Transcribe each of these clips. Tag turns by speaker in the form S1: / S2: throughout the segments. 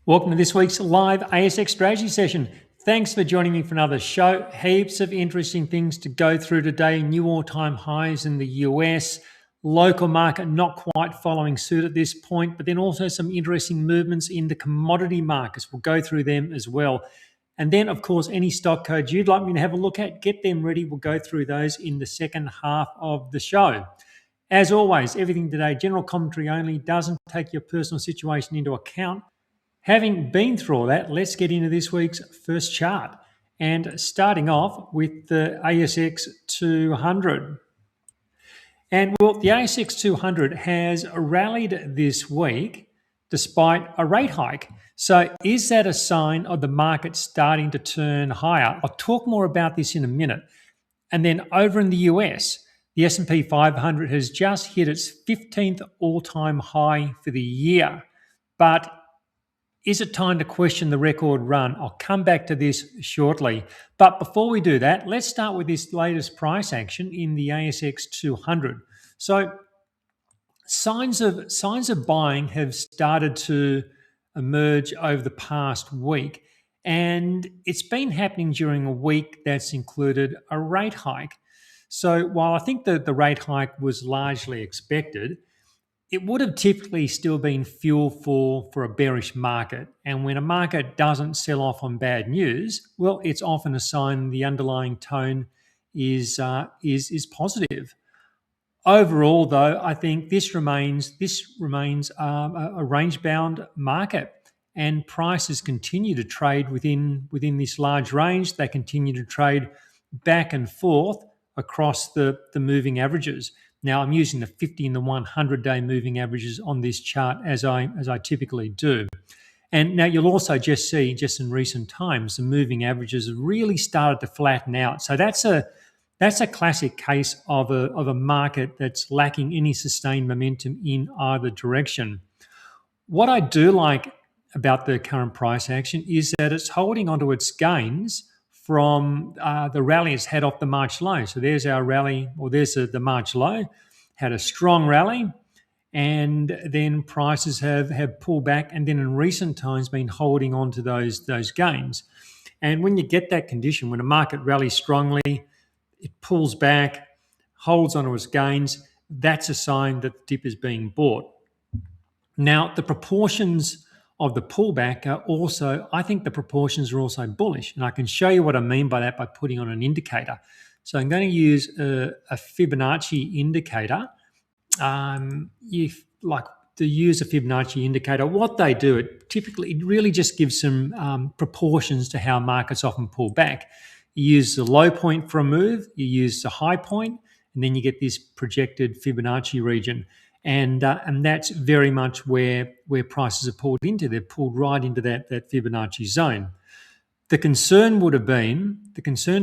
S1: Welcome to this week's live ASX strategy session. Thanks for joining me for another show. Heaps of interesting things to go through today. New all-time highs in the US, local market not quite following suit at this point, but then also some interesting movements in the commodity markets. We'll go through them as well. And then, of course, any stock codes you'd like me to have a look at, get them ready. We'll go through those in the second half of the show. As always, everything today, general commentary only, doesn't take your personal situation into account. Having been through all that, let's get into this week's first chart. And starting off with the ASX 200. And well, the ASX 200 has rallied this week despite a rate hike. So is that a sign of the market starting to turn higher? I'll talk more about this in a minute. And then over in the US, the S&P 500 has just hit its 15th all-time high for the year. But is it time to question the record run? I'll come back to this shortly. But before we do that, let's start with this latest price action in the ASX 200. So signs of buying have started to emerge over the past week. And it's been happening during a week that's included a rate hike. So while I think that the rate hike was largely expected, it would have typically still been fuel for a bearish market. And when a market doesn't sell off on bad news, well, it's often a sign the underlying tone is positive. Overall, though, I think this remains a range-bound market, and prices continue to trade within this large range. They continue to trade back and forth across the moving averages. Now, I'm using the 50 and the 100-day moving averages on this chart as I typically do. And now you'll also just see, just in recent times, the moving averages have really started to flatten out. So that's a classic case of a market that's lacking any sustained momentum in either direction. What I do like about the current price action is that it's holding onto its gains from the rally it's had off the March low. So there's our rally, or there's the March low, had a strong rally, and then prices have pulled back, and then in recent times been holding on to those gains. And when you get that condition, when a market rallies strongly, it pulls back, holds onto its gains, that's a sign that the dip is being bought. Now, the proportions of the pullback are also, I think the proportions are also bullish. And I can show you what I mean by that by putting on an indicator. So I'm going to use a Fibonacci indicator. If like to use a Fibonacci indicator, what they do, it really just gives some proportions to how markets often pull back. You use the low point for a move, you use the high point, and then you get this projected Fibonacci region. And that's very much where prices are pulled into. They're pulled right into that Fibonacci zone. The concern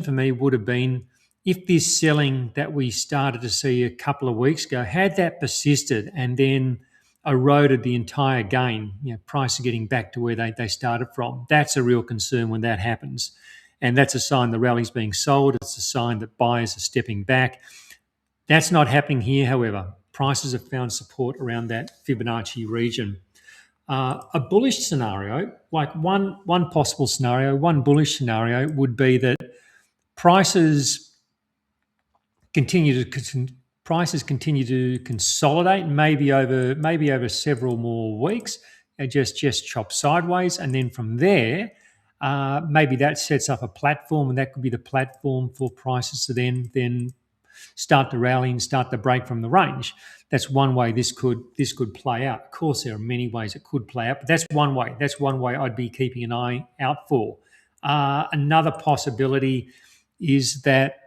S1: for me would have been if this selling that we started to see a couple of weeks ago, had that persisted and then eroded the entire gain, prices getting back to where they started from. That's a real concern when that happens. And that's a sign the rally's being sold. It's a sign that buyers are stepping back. That's not happening here, however. Prices have found support around that Fibonacci region. A bullish scenario, like one possible scenario, one bullish scenario would be that prices continue to consolidate, maybe over several more weeks, and just chop sideways, and then from there, maybe that sets up a platform, and that could be the platform for prices to then start to rally and start to break from the range. That's one way this could play out. Of course, there are many ways it could play out, but that's one way. That's one way I'd be keeping an eye out for. Another possibility is that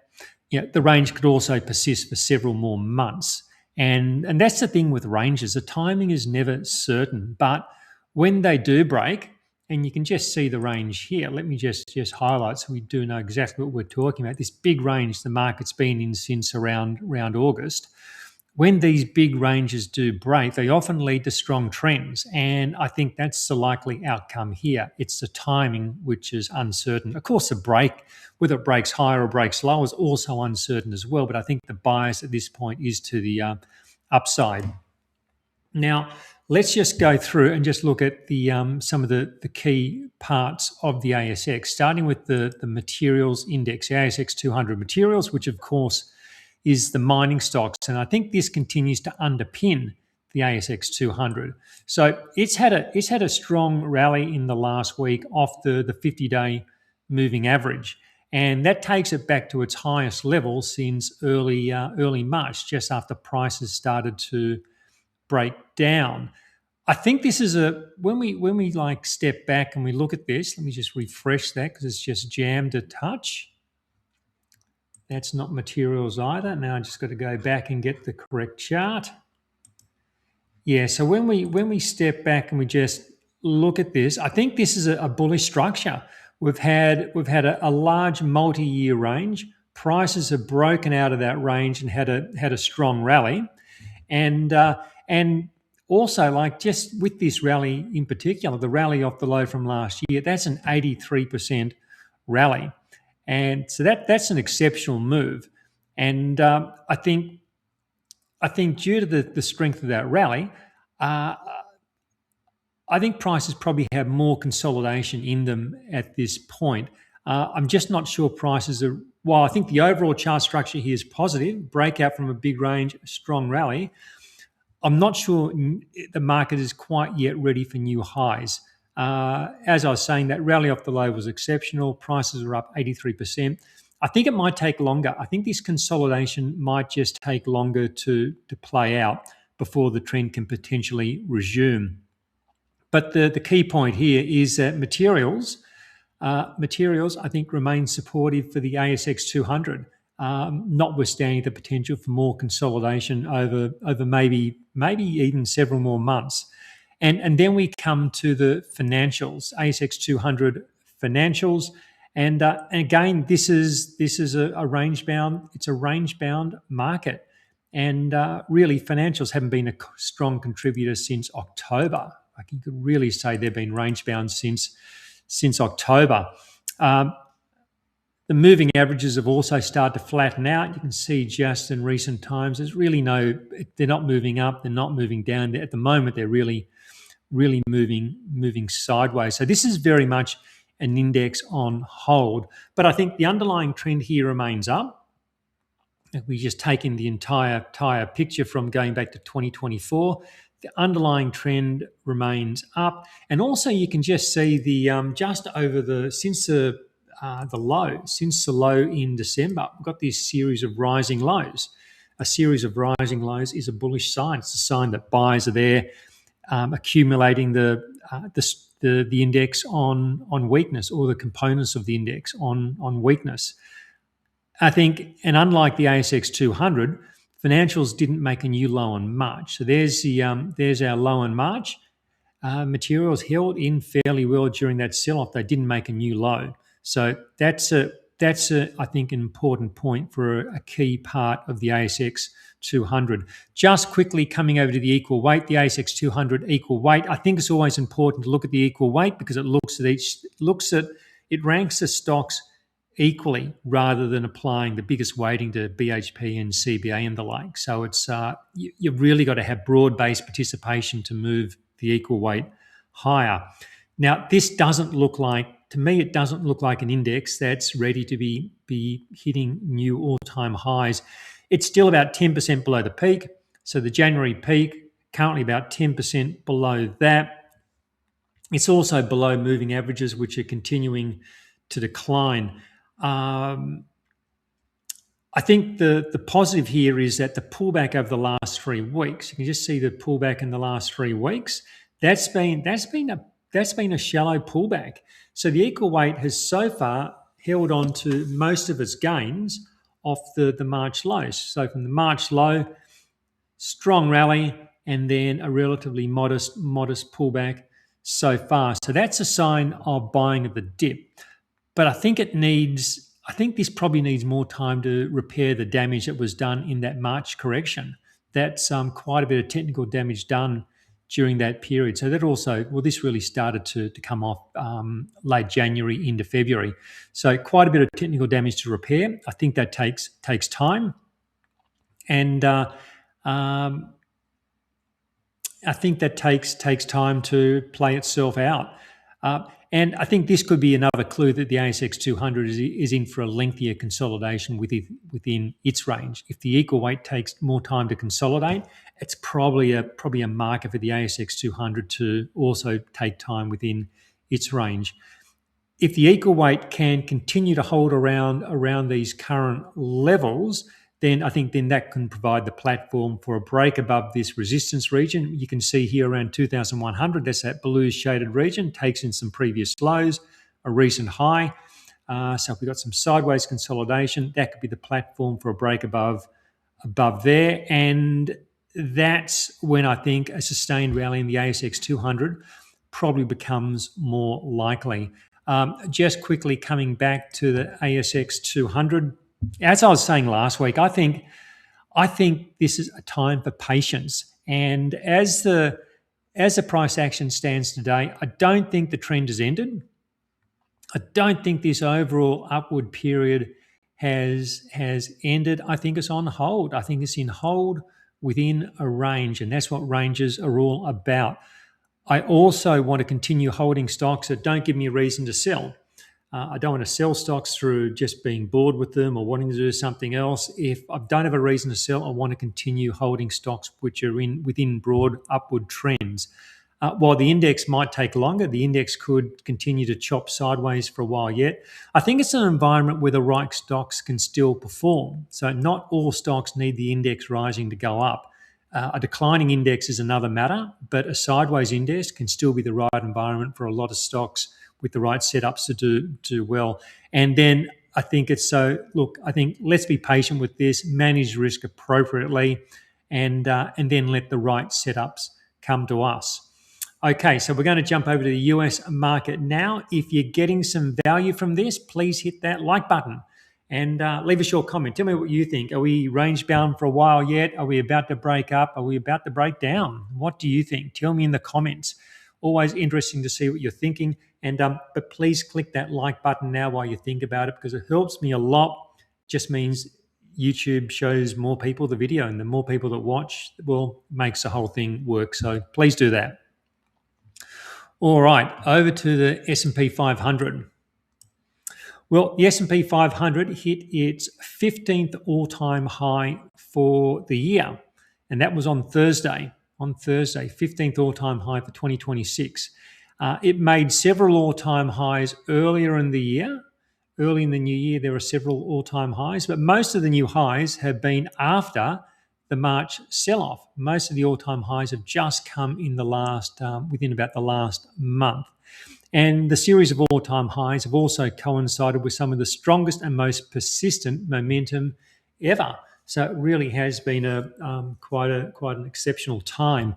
S1: the range could also persist for several more months. And that's the thing with ranges. The timing is never certain, but when they do break, and you can just see the range here. Let me just highlight so we do know exactly what we're talking about. This big range the market's been in since around August. When these big ranges do break, they often lead to strong trends. And I think that's the likely outcome here. It's the timing which is uncertain. Of course, the break, whether it breaks higher or breaks lower, is also uncertain as well. But I think the bias at this point is to the upside. Now, Let's just go through and just look at the some of the key parts of the ASX, starting with the materials index, the ASX 200 materials, which of course is the mining stocks. And I think this continues to underpin the ASX 200. So it's had a strong rally in the last week off the 50-day moving average. And that takes it back to its highest level since early March, just after prices started to break down. I think this is when we like step back and we look at this. Let me just refresh that because it's just jammed a touch. That's not materials either. Now I just got to go back and get the correct chart. Yeah, so when we step back and we just look at this, I think this is a bullish structure. We've had a large multi-year range. Prices have broken out of that range and had a strong rally, and also, like just with this rally in particular, the rally off the low from last year, that's an 83% rally. And so that's an exceptional move. And I think due to the strength of that rally, I think prices probably have more consolidation in them at this point. I'm just not sure prices are, while I think the overall chart structure here is positive, breakout from a big range, strong rally, I'm not sure the market is quite yet ready for new highs. As I was saying, that rally off the low was exceptional. Prices are up 83%. I think it might take longer. I think this consolidation might just take longer to play out before the trend can potentially resume. But the key point here is that materials, I think, remain supportive for the ASX 200. Notwithstanding the potential for more consolidation over maybe even several more months. And then we come to the financials, ASX 200 financials. And again, this is a range bound. It's a range bound market. And really, financials haven't been a strong contributor since October. Like you could really say they've been range bound since October. The moving averages have also started to flatten out. You can see just in recent times, there's really they're not moving up, they're not moving down. At the moment, they're really moving sideways. So this is very much an index on hold. But I think the underlying trend here remains up. If we just take in the entire picture from going back to 2024, the underlying trend remains up. And also you can just see the just over since the low in December, we've got this series of rising lows. A series of rising lows is a bullish sign. It's a sign that buyers are there accumulating the index on weakness, or the components of the index on weakness. I think, and unlike the ASX 200, financials didn't make a new low in March. So there's our low in March. Materials held in fairly well during that sell-off. They didn't make a new low. So that's I think an important point for a key part of the ASX 200. Just quickly coming over to the equal weight, the ASX 200 equal weight. I think it's always important to look at the equal weight because it ranks the stocks equally rather than applying the biggest weighting to BHP and CBA and the like. So it's you've really got to have broad-based participation to move the equal weight higher. Now, this doesn't look like, to me, it doesn't look like an index that's ready to be hitting new all-time highs. It's still about 10% below the peak. So the January peak, currently about 10% below that. It's also below moving averages, which are continuing to decline. I think the positive here is that the pullback over the last 3 weeks, you can just see the pullback in the last 3 weeks. That's been a shallow pullback. So the equal weight has so far held on to most of its gains off the March lows. So from the March low, strong rally, and then a relatively modest pullback so far. So that's a sign of buying at the dip. But I think this probably needs more time to repair the damage that was done in that March correction. That's quite a bit of technical damage done during that period. So that also, this really started to come off late January into February. So quite a bit of technical damage to repair. I think that takes time. And I think that takes time to play itself out. And I think this could be another clue that the ASX 200 is in for a lengthier consolidation within its range. If the equal weight takes more time to consolidate, it's probably a marker for the ASX 200 to also take time within its range. If the equal weight can continue to hold around these current levels, then I think that can provide the platform for a break above this resistance region. You can see here around 2,100, that's that blue shaded region, takes in some previous lows, a recent high. So if we've got some sideways consolidation, that could be the platform for a break above there. And that's when I think a sustained rally in the ASX 200 probably becomes more likely. Just quickly coming back to the ASX 200, as I was saying last week, I think this is a time for patience. And as the price action stands today, I don't think the trend has ended. I don't think this overall upward period has ended. I think it's on hold. I think it's in hold within a range, and that's what ranges are all about. I also want to continue holding stocks that don't give me a reason to sell. I don't want to sell stocks through just being bored with them or wanting to do something else. If I don't have a reason to sell, I want to continue holding stocks which are within broad upward trends. While the index might take longer, the index could continue to chop sideways for a while yet. I think it's an environment where the right stocks can still perform. So not all stocks need the index rising to go up. A declining index is another matter, but a sideways index can still be the right environment for a lot of stocks with the right setups to do well. And then I think I think let's be patient with this, manage risk appropriately, and then let the right setups come to us. Okay, so we're going to jump over to the US market now. If you're getting some value from this, please hit that like button and leave us your comment. Tell me what you think. Are we range bound for a while yet? Are we about to break up? Are we about to break down? What do you think? Tell me in the comments. Always interesting to see what you're thinking. And but please click that like button now while you think about it, because it helps me a lot. Just means YouTube shows more people the video, and the more people that watch, well, makes the whole thing work. So please do that. All right, over to the S&P 500. Well, the S&P 500 hit its 15th all-time high for the year, and that was on Thursday. 15th all-time high for 2026. It made several all-time highs earlier in the year. Early in the new year, there were several all-time highs, but most of the new highs have been after the March sell-off. Most of the all-time highs have just come in the last, within about the last month. And the series of all-time highs have also coincided with some of the strongest and most persistent momentum ever. So it really has been quite an exceptional time.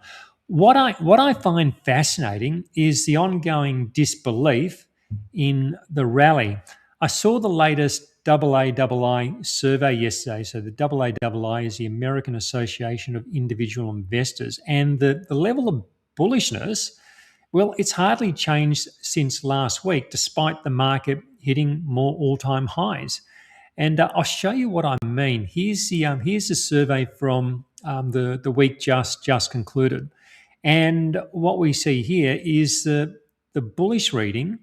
S1: What I find fascinating is the ongoing disbelief in the rally. I saw the latest AAI survey yesterday. So the AAI is the American Association of Individual Investors, and the level of bullishness, well, it's hardly changed since last week, despite the market hitting more all-time highs. And I'll show you what I mean. Here's the survey from the week just concluded, and what we see here is the bullish reading.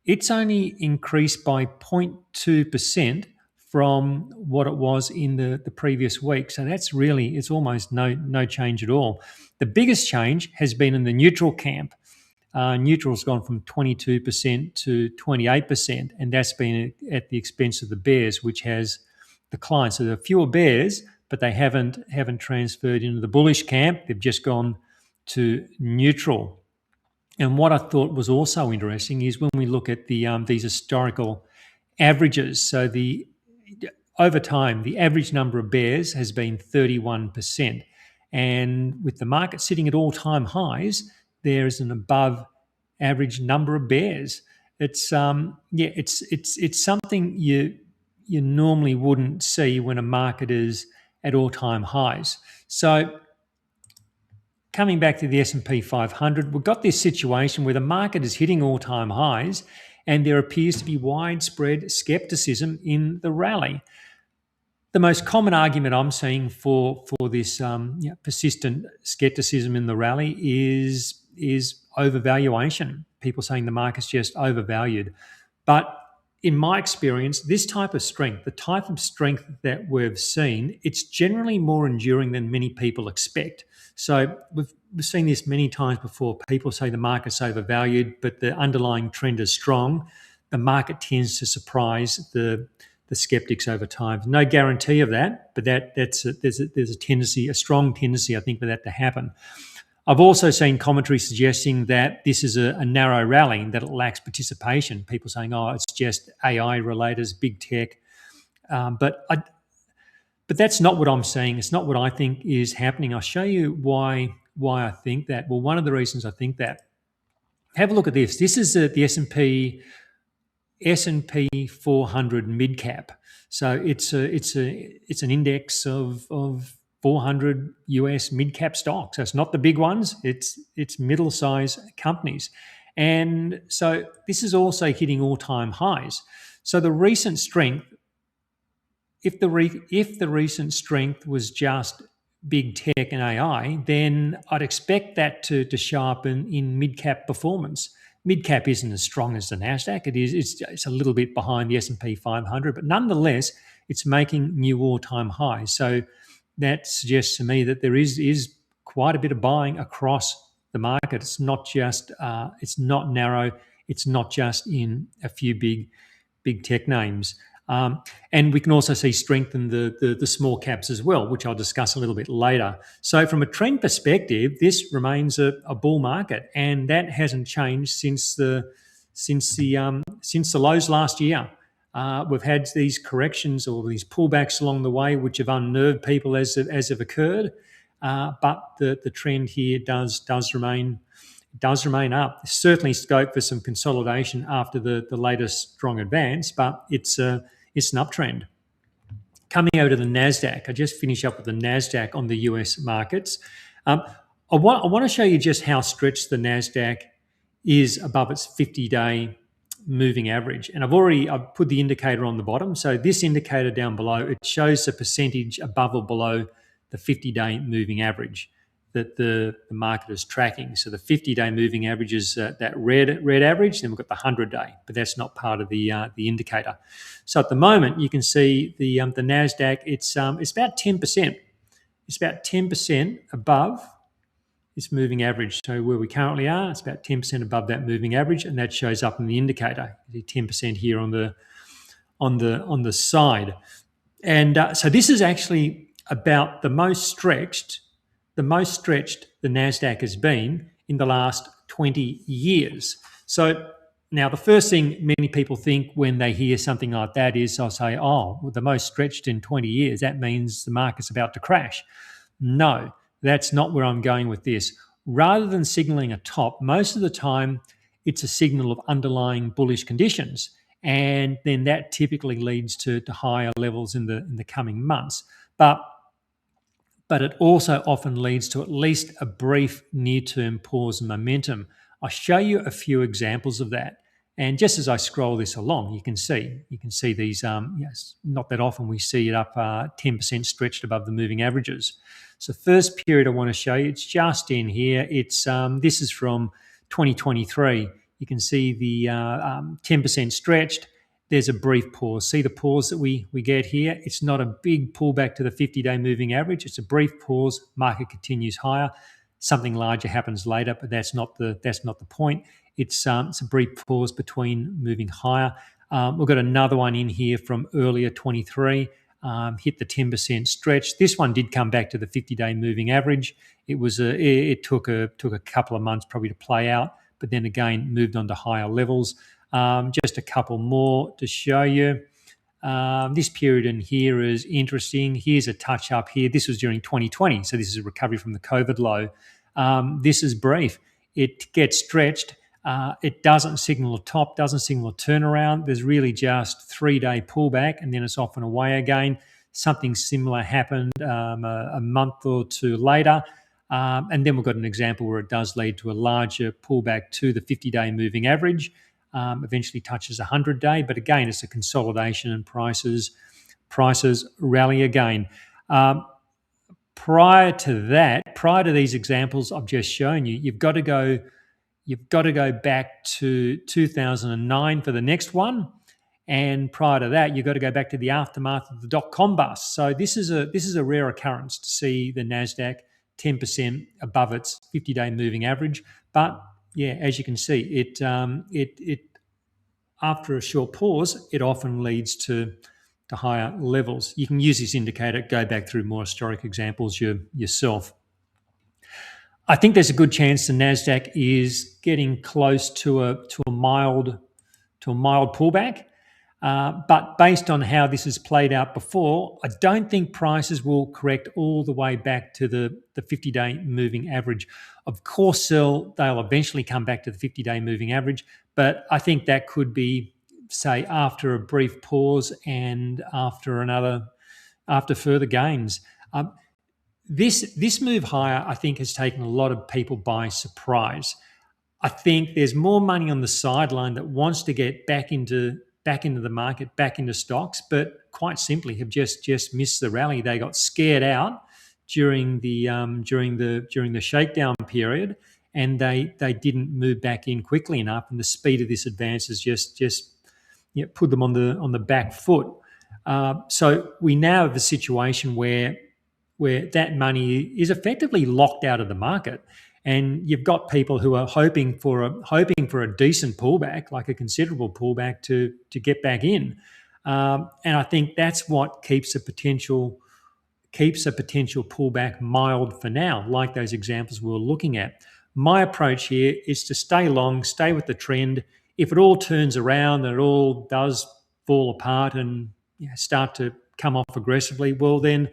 S1: It's only increased by 0.2% from what it was in the previous week. So it's almost no change at all. The biggest change has been in the neutral camp. Neutral's gone from 22% to 28%, and that's been at the expense of the bears, which has declined. So there are fewer bears, but they haven't transferred into the bullish camp. They've just gone to neutral. And what I thought was also interesting is when we look at these historical averages. So over time, the average number of bears has been 31%, and with the market sitting at all-time highs, there is an above average number of bears. It's something you normally wouldn't see when a market is at all-time highs. So coming back to the S&P 500, we've got this situation where the market is hitting all-time highs, and there appears to be widespread skepticism in the rally. The most common argument I'm seeing for this persistent skepticism in the rally is overvaluation. People saying the market's just overvalued. But in my experience, this type of strength, the type of strength that we've seen, it's generally more enduring than many people expect. So we've seen this many times before. People say the market's overvalued, but the underlying trend is strong. The market tends to surprise the skeptics over time. No guarantee of that, but there's a tendency, a strong tendency, I think, for that to happen. I've also seen commentary suggesting that this is a narrow rally, that it lacks participation. People saying, "Oh, it's just AI related, big tech," but that's not what I'm saying. It's not what I think is happening. I'll show you why I think that. Well, one of the reasons I think that. Have a look at this. This is the S&P 400 mid cap. So it's an index of 400 US mid cap stocks. So it's not the big ones. It's middle size companies, and so this is also hitting all time highs. So the recent strength, if the recent strength was just big tech and AI, then I'd expect that to show up in mid cap performance. Mid cap isn't as strong as the Nasdaq. It's a little bit behind the S&P 500, but nonetheless, it's making new all-time highs. So that suggests to me that there is quite a bit of buying across the market. It's not just it's not narrow. It's not just in a few big tech names. And we can also see strength in the small caps as well, which I'll discuss a little bit later. So from a trend perspective, this remains a bull market, and that hasn't changed since the lows last year. We've had these corrections or these pullbacks along the way, which have unnerved people as have occurred, but the trend here does remain up. There's certainly scope for some consolidation after the latest strong advance, but it's an uptrend. Coming over to the Nasdaq, I just finish up with the Nasdaq on the US markets. I want to show you just how stretched the Nasdaq is above its 50-day moving average, and I've put the indicator on the bottom. So this indicator down below, it shows the percentage above or below the 50-day moving average that the market is tracking. So the 50-day moving average is that red average. Then we've got the 100-day, but that's not part of the indicator. So at the moment, you can see the Nasdaq. It's about 10%. It's about 10% above its moving average. So where we currently are, it's about 10% above that moving average, and that shows up in the indicator. You see 10% here on the side, and so this is actually about the most stretched the Nasdaq has been in the last 20 years. So now the first thing many people think when they hear something like that is, I'll say, oh, well, the most stretched in 20 years, that means the market's about to crash. No, that's not where I'm going with this. Rather than signaling a top, most of the time it's a signal of underlying bullish conditions, and then that typically leads to higher levels in the coming months. But it also often leads to at least a brief near-term pause in momentum. I'll show you a few examples of that. And just as I scroll this along, you can see these. Yes, not that often we see it up 10% stretched above the moving averages. So first period I want to show you, it's just in here. It's this is from 2023. You can see the 10% stretched. There's a brief pause. See the pause that we get here? It's not a big pullback to the 50-day moving average. It's a brief pause. Market continues higher. Something larger happens later, but that's not the point. It's a brief pause between moving higher. We've got another one in here from earlier 23. Hit the 10% stretch. This one did come back to the 50-day moving average. It took a couple of months probably to play out, but then again moved on to higher levels. Just a couple more to show you. This period in here is interesting. Here's a touch up here. This was during 2020, so this is a recovery from the COVID low. This is brief. It gets stretched. It doesn't signal a top, doesn't signal a turnaround. There's really just 3-day pullback, and then it's off and away again. Something similar happened a month or two later. And then we've got an example where it does lead to a larger pullback to the 50-day moving average. Eventually touches 100-day, but again, it's a consolidation in prices. prices rally again. Prior to these examples I've just shown you, you've got to go back to 2009 for the next one. And prior to that, you've got to go back to the aftermath of the dot-com bust. So this is a rare occurrence to see the Nasdaq 10% above its 50-day moving average. But yeah, as you can see, it after a short pause, it often leads to higher levels. You can use this indicator, go back through more historic examples yourself. I think there's a good chance the Nasdaq is getting close to a mild pullback. But based on how this has played out before, I don't think prices will correct all the way back to the 50-day moving average. Of course, they'll eventually come back to the 50-day moving average, but I think that could be, say, after a brief pause and after further gains. This move higher, I think, has taken a lot of people by surprise. I think there's more money on the sideline that wants to get back into the market, back into stocks, but quite simply have just missed the rally. They got scared out during the shakedown period, and they didn't move back in quickly enough. And the speed of this advance has just put them on the back foot. So we now have a situation where that money is effectively locked out of the market. And you've got people who are hoping for a decent pullback, like a considerable pullback, to get back in, and I think that's what keeps a potential pullback mild for now, like those examples we were looking at. My approach here is to stay long, stay with the trend. If it all turns around and it all does fall apart and start to come off aggressively, well then,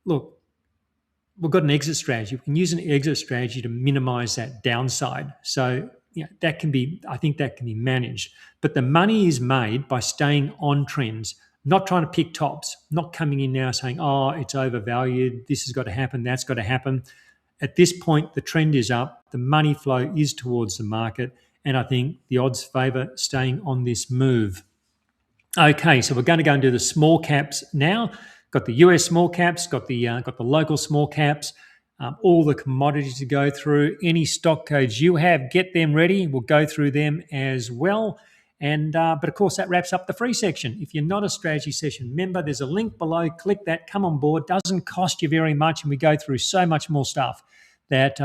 S1: look, we've got an exit strategy. We can use an exit strategy to minimize that downside. So that can be managed. But the money is made by staying on trends, not trying to pick tops, not coming in now saying, oh, it's overvalued, this has got to happen, that's got to happen. At this point, the trend is up, the money flow is towards the market, and I think the odds favour staying on this move. Okay, so we're going to go and do the small caps now. Got the US small caps, got the local small caps, all the commodities to go through. Any stock codes you have, get them ready. We'll go through them as well. And but of course, that wraps up the free section. If you're not a strategy session member, there's a link below. Click that. Come on board. Doesn't cost you very much, and we go through so much more stuff that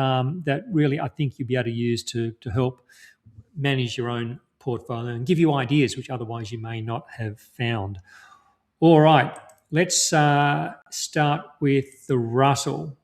S1: really I think you'll be able to use to help manage your own portfolio and give you ideas which otherwise you may not have found. All right. Let's start with the Russell.